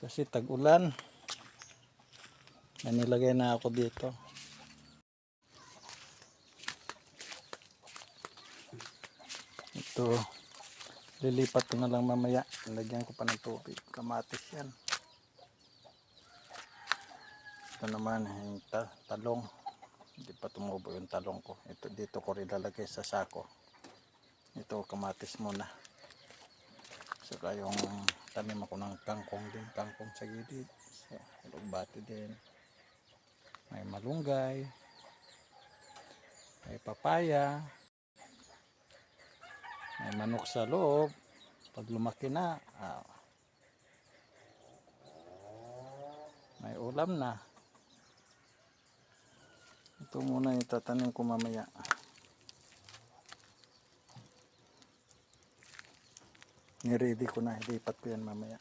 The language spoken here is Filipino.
Kasi tag-ulan. May nilagay na ako dito. Ito, lilipat ko na lang mamaya. Lagyan ko pa ng tubig. Kamatis yan. Ito naman yung talong. Hindi pa tumubo yung talong ko. Ito dito ko rin lalagay sa sako. Ito kamatis muna. Saka yung tanim ako ng kangkong din. Kangkong sa gilid. So, lugbati din. May malunggay. May papaya. May manok sa loob. Pag lumaki na, may ulam na. Ito muna yung tatanim ko mamaya. Niready ko na. Ilipat ko yan mamaya.